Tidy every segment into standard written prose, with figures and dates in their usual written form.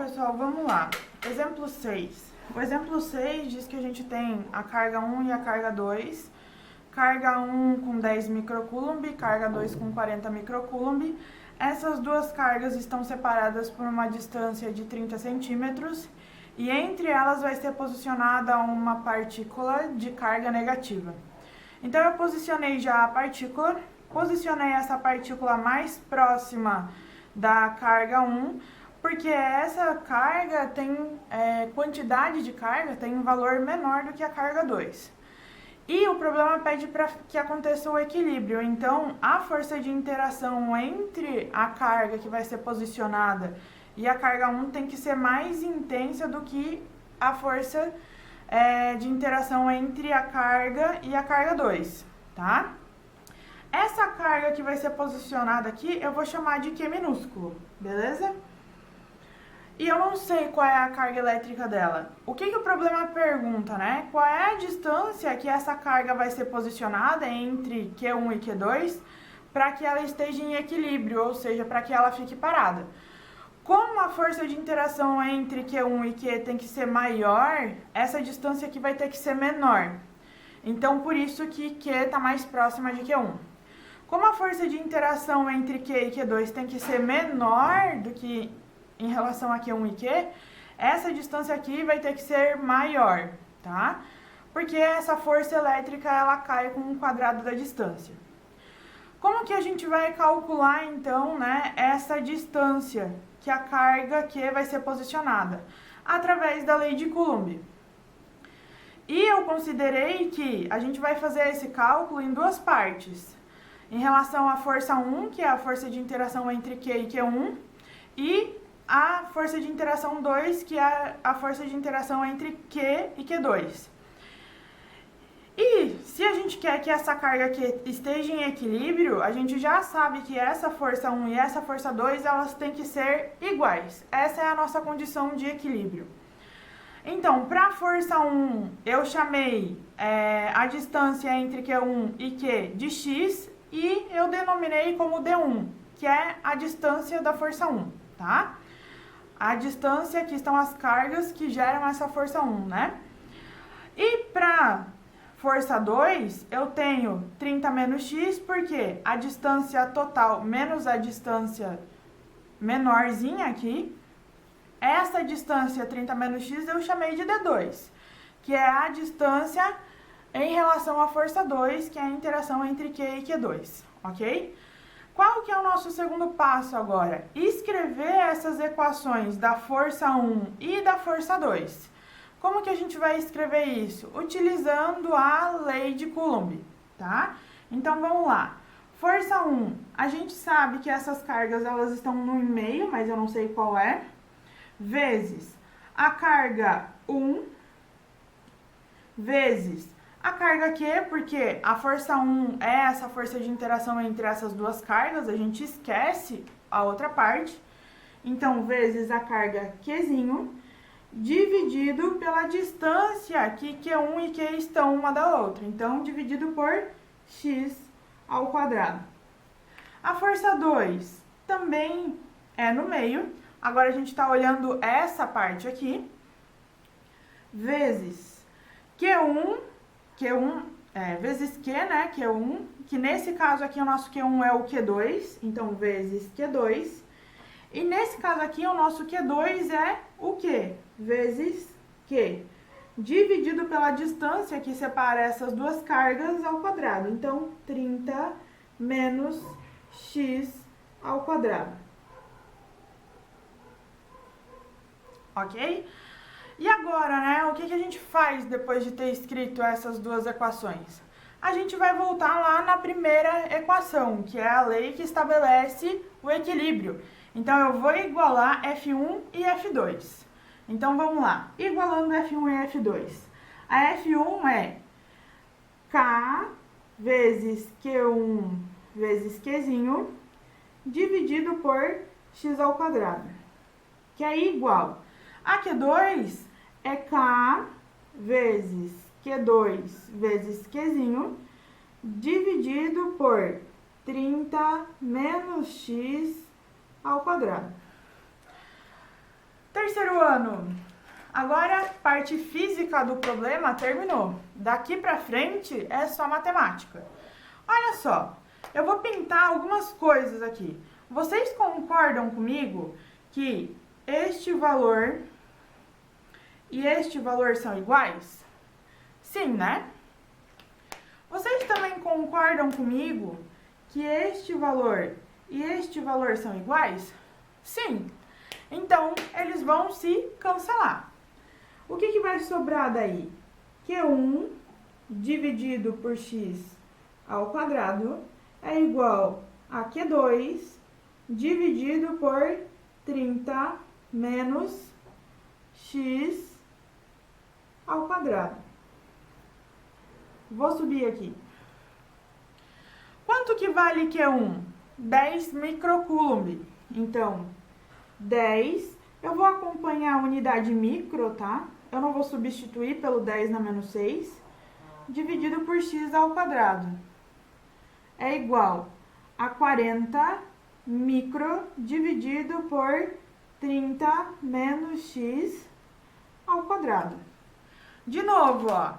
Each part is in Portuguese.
pessoal, vamos lá. Exemplo 6. O exemplo 6 diz que a gente tem a carga 1 e a carga 2. Carga 1 com 10 microcoulomb, carga 2 com 40 microcoulomb. Essas duas cargas estão separadas por uma distância de 30 centímetros e entre elas vai ser posicionada uma partícula de carga negativa. Então eu posicionei já a partícula, posicionei essa partícula mais próxima da carga 1, porque essa carga tem quantidade de carga, tem um valor menor do que a carga 2. E o problema pede para que aconteça o equilíbrio, então a força de interação entre a carga que vai ser posicionada e a carga 1 tem que ser mais intensa do que a força de interação entre a carga e a carga 2, tá? Essa carga que vai ser posicionada aqui, eu vou chamar de Q minúsculo, beleza? E eu não sei qual é a carga elétrica dela. O que o problema pergunta, né? Qual é a distância que essa carga vai ser posicionada entre Q1 e Q2 para que ela esteja em equilíbrio, ou seja, para que ela fique parada. Como a força de interação entre Q1 e Q tem que ser maior, essa distância aqui vai ter que ser menor. Então, por isso que Q está mais próxima de Q1. Como a força de interação entre Q e Q2 tem que ser menor do que em relação a Q1 e Q, essa distância aqui vai ter que ser maior, tá? Porque essa força elétrica, ela cai com o quadrado da distância. Como que a gente vai calcular, então, né, essa distância que a carga Q vai ser posicionada? Através da lei de Coulomb. E eu considerei que a gente vai fazer esse cálculo em duas partes. Em relação à força 1, que é a força de interação entre Q e Q1, e a força de interação 2, que é a força de interação entre Q e Q2. E se a gente quer que essa carga Q esteja em equilíbrio, a gente já sabe que essa força 1 e essa força 2, elas têm que ser iguais. Essa é a nossa condição de equilíbrio. Então, para a força 1, eu chamei a distância entre Q1 e Q de x e eu denominei como D1, que é a distância da força 1, tá? A distância, aqui estão as cargas que geram essa força 1, né? E para força 2, eu tenho 30 menos x, porque a distância total menos a distância menorzinha aqui, essa distância 30 menos x eu chamei de D2, que é a distância em relação à força 2, que é a interação entre Q e Q2, ok? Qual que é o nosso segundo passo agora? Escrever essas equações da força 1 e da força 2. Como que a gente vai escrever isso? Utilizando a lei de Coulomb, tá? Então, vamos lá. Força 1, a gente sabe que essas cargas elas estão no meio, mas eu não sei qual é, vezes a carga 1, vezes a carga Q, porque a força 1 é essa força de interação entre essas duas cargas, a gente esquece a outra parte. Então, vezes a carga Qzinho, dividido pela distância que Q1 e Q estão uma da outra. Então, dividido por x ao quadrado. A força 2 também é no meio. Agora, a gente está olhando essa parte aqui. Vezes vezes Q, né, Q1, que nesse caso aqui o nosso Q1 é o Q2, então vezes Q2. E nesse caso aqui o nosso Q2 é o Q, vezes Q, dividido pela distância que separa essas duas cargas ao quadrado. Então, 30 menos x ao quadrado. Ok? E agora, né, o que a gente faz depois de ter escrito essas duas equações? A gente vai voltar lá na primeira equação, que é a lei que estabelece o equilíbrio. Então, eu vou igualar F1 e F2. Então, vamos lá. Igualando F1 e F2. A F1 é K vezes Q1 vezes Qzinho, dividido por x ao quadrado, que é igual a Q2 é K vezes Q2 vezes Qzinho, dividido por 30 menos x ao quadrado. Terceiro ano. Agora, a parte física do problema terminou. Daqui pra frente é só matemática. Olha só, eu vou pintar algumas coisas aqui. Vocês concordam comigo que este valor e este valor são iguais? Sim, né? Vocês também concordam comigo que este valor e este valor são iguais? Sim. Então, eles vão se cancelar. O que vai sobrar daí? Q1 dividido por x ao quadrado é igual a Q2 dividido por 30 menos x ao quadrado. Vou subir aqui. Quanto que vale Q1? 10 microcoulomb. Então, 10, eu vou acompanhar a unidade micro, tá? Eu não vou substituir pelo 10 na menos 6, dividido por x ao quadrado. É igual a 40 micro dividido por 30 menos x ao quadrado. De novo, ó,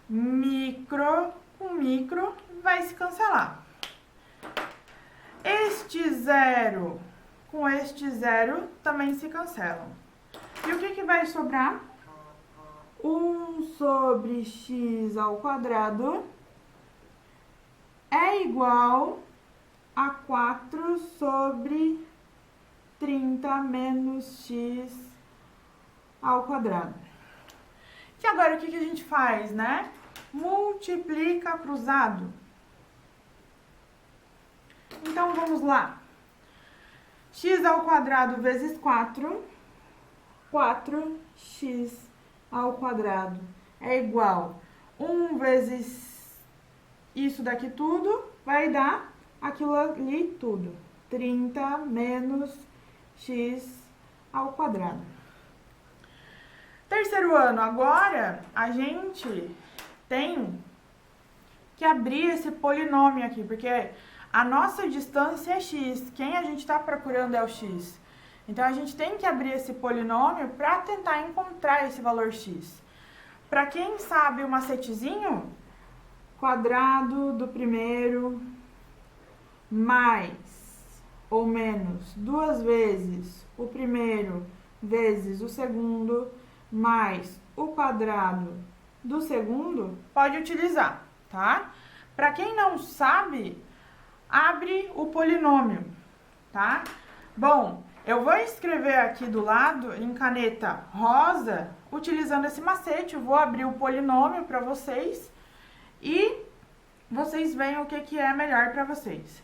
micro com micro vai se cancelar. Este zero com este zero também se cancelam. E o que vai sobrar? 1 sobre x ao quadrado é igual a 4 sobre 30 menos x ao quadrado. E agora o que a gente faz, né? Multiplica cruzado. Então, vamos lá. X ao quadrado vezes 4, 4x ao quadrado é igual 1 vezes isso daqui tudo, vai dar aquilo ali tudo. 30 menos x ao quadrado. Terceiro ano, agora a gente tem que abrir esse polinômio aqui, porque a nossa distância é x, quem a gente está procurando é o x. Então, a gente tem que abrir esse polinômio para tentar encontrar esse valor x. Para quem sabe o macetezinho, quadrado do primeiro mais ou menos 2 vezes o primeiro vezes o segundo mais o quadrado do segundo, pode utilizar, tá? Para quem não sabe, abre o polinômio, tá? Bom, eu vou escrever aqui do lado, em caneta rosa, utilizando esse macete. Eu vou abrir o polinômio para vocês e vocês veem o que é melhor para vocês.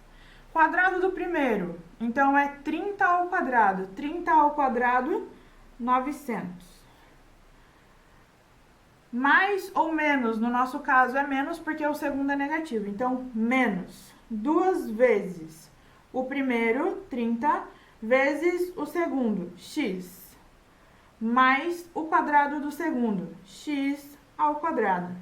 Quadrado do primeiro, então é 30 ao quadrado. 30 ao quadrado, 900. Mais ou menos, no nosso caso é menos porque o segundo é negativo. Então, menos 2 vezes o primeiro, 30, vezes o segundo, x, mais o quadrado do segundo, x ao quadrado.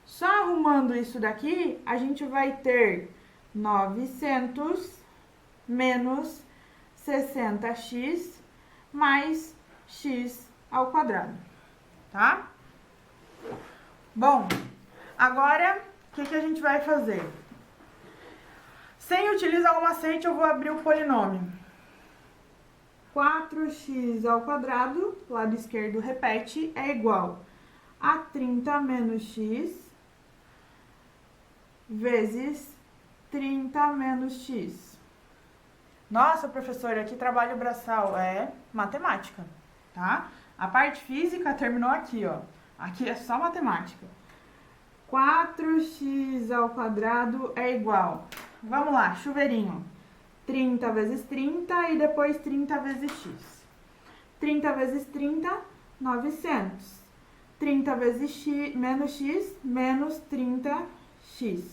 Só arrumando isso daqui, a gente vai ter 900 menos 60x mais x ao quadrado, tá? Bom, agora, o que a gente vai fazer? Sem utilizar o macete, eu vou abrir o polinômio. 4x ao quadrado, lado esquerdo repete, é igual a 30 menos x vezes 30 menos x. Nossa, professora, que trabalho braçal, é matemática, tá? A parte física terminou aqui, ó. Aqui é só matemática. 4x ao quadrado é igual, vamos lá, chuveirinho. 30 vezes 30 e depois 30 vezes x. 30 vezes 30, 900. 30 vezes x, menos 30x.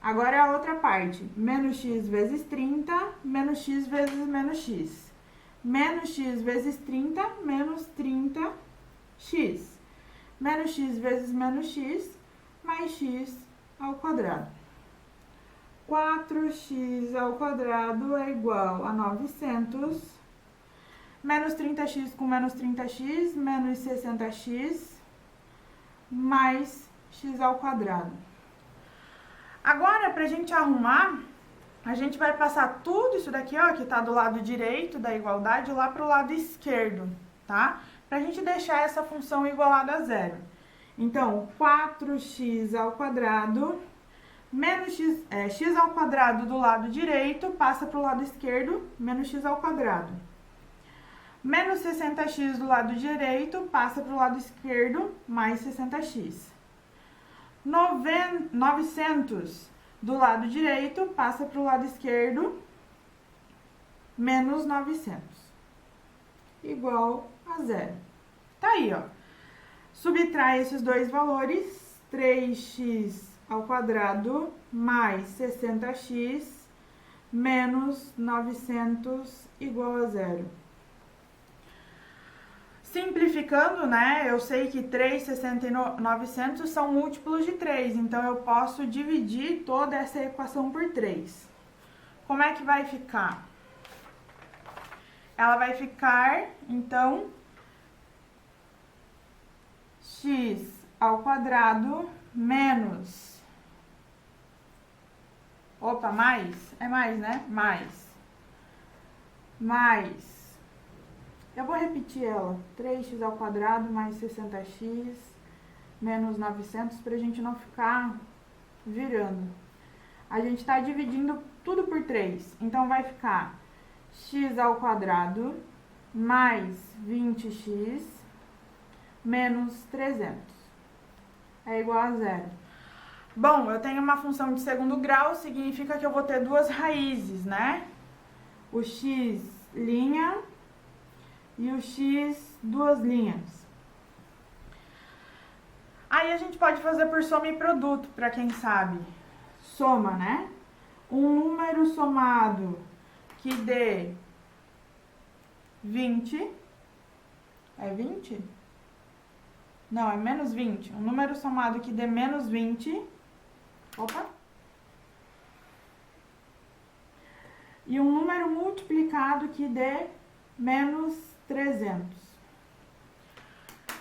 Agora é a outra parte. Menos x vezes 30, menos x vezes menos x. Menos x vezes 30, menos 30x. Menos x vezes menos x, mais x ao quadrado. 4x ao quadrado é igual a 900, menos 30x com menos 30x, menos 60x, mais x ao quadrado. Agora, pra gente arrumar, a gente vai passar tudo isso daqui, ó, que tá do lado direito da igualdade, lá pro lado esquerdo, tá? Pra gente deixar essa função igualada a zero. Então, 4x ao quadrado menos x ao quadrado do lado direito passa para o lado esquerdo, menos x ao quadrado. Menos 60x do lado direito passa para o lado esquerdo, mais 60x. 900 do lado direito passa para o lado esquerdo, menos 900. Igual a zero. Tá aí, ó. Subtrai esses dois valores, 3x ao quadrado mais 60x menos 900 igual a zero. Simplificando, né, eu sei que 3, 60 e 900 são múltiplos de 3, então eu posso dividir toda essa equação por 3. Como é que vai ficar? Ela vai ficar, então, x ao quadrado menos... Opa, mais? É mais, né? Mais. Eu vou repetir ela. 3x ao quadrado mais 60x menos 900 pra gente não ficar virando. A gente tá dividindo tudo por 3. Então, vai ficar x ao quadrado mais 20x menos 300. É igual a zero. Bom, eu tenho uma função de segundo grau, significa que eu vou ter duas raízes, né? O x' e o x duas linhas. Aí a gente pode fazer por soma e produto, para quem sabe. Soma, né? Um número somado que dê 20. É 20? Não, é menos 20. Um número somado que dê menos 20. Opa! E um número multiplicado que dê menos 300.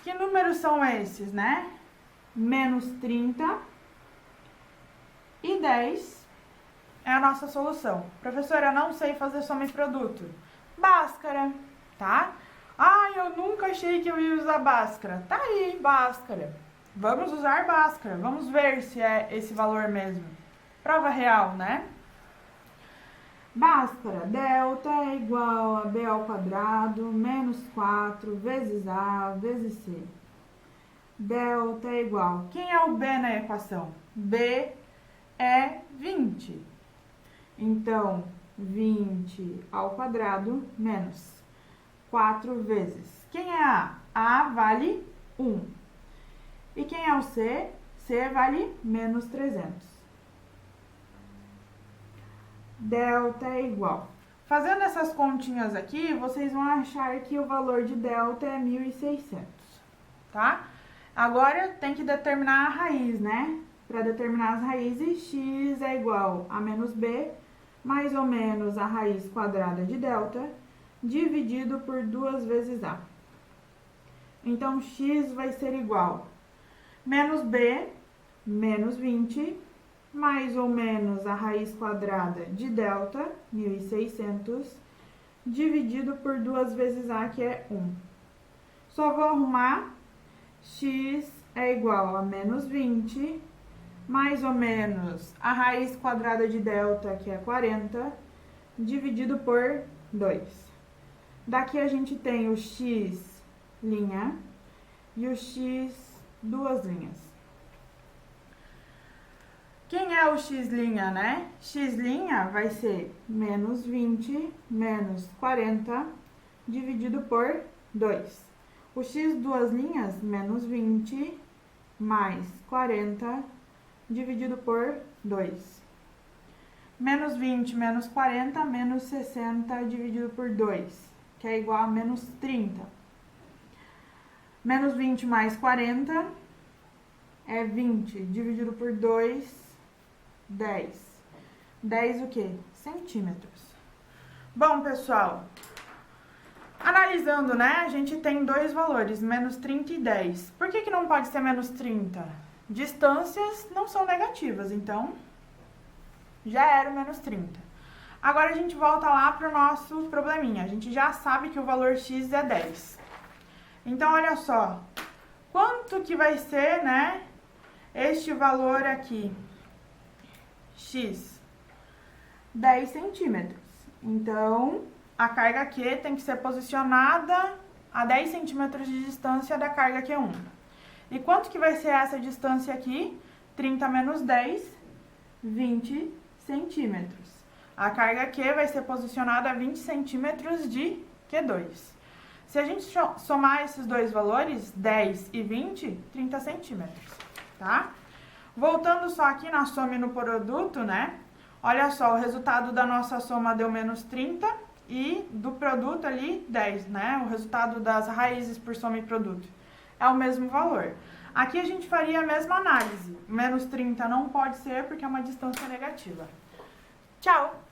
Que números são esses, né? Menos 30 e 10 é a nossa solução. Professora, eu não sei fazer soma e produto. Bhaskara, tá? Ah, eu nunca achei que eu ia usar Bhaskara. Tá aí, Bhaskara. Vamos usar Bhaskara. Vamos ver se é esse valor mesmo. Prova real, né? Bhaskara, delta é igual a b ao quadrado menos 4 vezes a vezes c. Delta é igual... Quem é o b na equação? b é 20. Então, 20 ao quadrado menos 4 vezes. Quem é a? A vale 1. E quem é o C? C vale menos 300. Delta é igual. Fazendo essas continhas aqui, vocês vão achar que o valor de delta é 1.600, tá? Agora, tem que determinar a raiz, né? Para determinar as raízes, x é igual a menos b, mais ou menos a raiz quadrada de delta, dividido por 2 vezes a. Então, x vai ser igual menos b, menos 20, mais ou menos a raiz quadrada de delta, 1.600, dividido por 2 vezes a, que é 1. Só vou arrumar, x é igual a menos 20, mais ou menos a raiz quadrada de delta, que é 40, dividido por 2. Daqui a gente tem o x' e o x duas linhas. Quem é o x', né? X' vai ser menos 20 menos 40 dividido por 2. O x duas linhas, menos 20 mais 40 dividido por 2. Menos 20 menos 40, menos 60 dividido por 2, que é igual a menos 30. Menos 20 mais 40 é 20, dividido por 2, 10. 10 o quê? Centímetros. Bom, pessoal, analisando, né, a gente tem dois valores, menos 30 e 10. Por que não pode ser menos 30? Distâncias não são negativas, então já era o menos 30. Agora a gente volta lá para o nosso probleminha. A gente já sabe que o valor x é 10. Então, olha só, quanto que vai ser, né, este valor aqui? X, 10 centímetros. Então, a carga Q tem que ser posicionada a 10 centímetros de distância da carga Q1. E quanto que vai ser essa distância aqui? 30 menos 10, 20 centímetros. A carga Q vai ser posicionada a 20 centímetros de Q2. Se a gente somar esses dois valores, 10 e 20, 30 centímetros, tá? Voltando só aqui na soma e no produto, né? Olha só, o resultado da nossa soma deu menos 30 e do produto ali 10, né? O resultado das raízes por soma e produto é o mesmo valor. Aqui a gente faria a mesma análise. Menos 30 não pode ser porque é uma distância negativa. Tchau!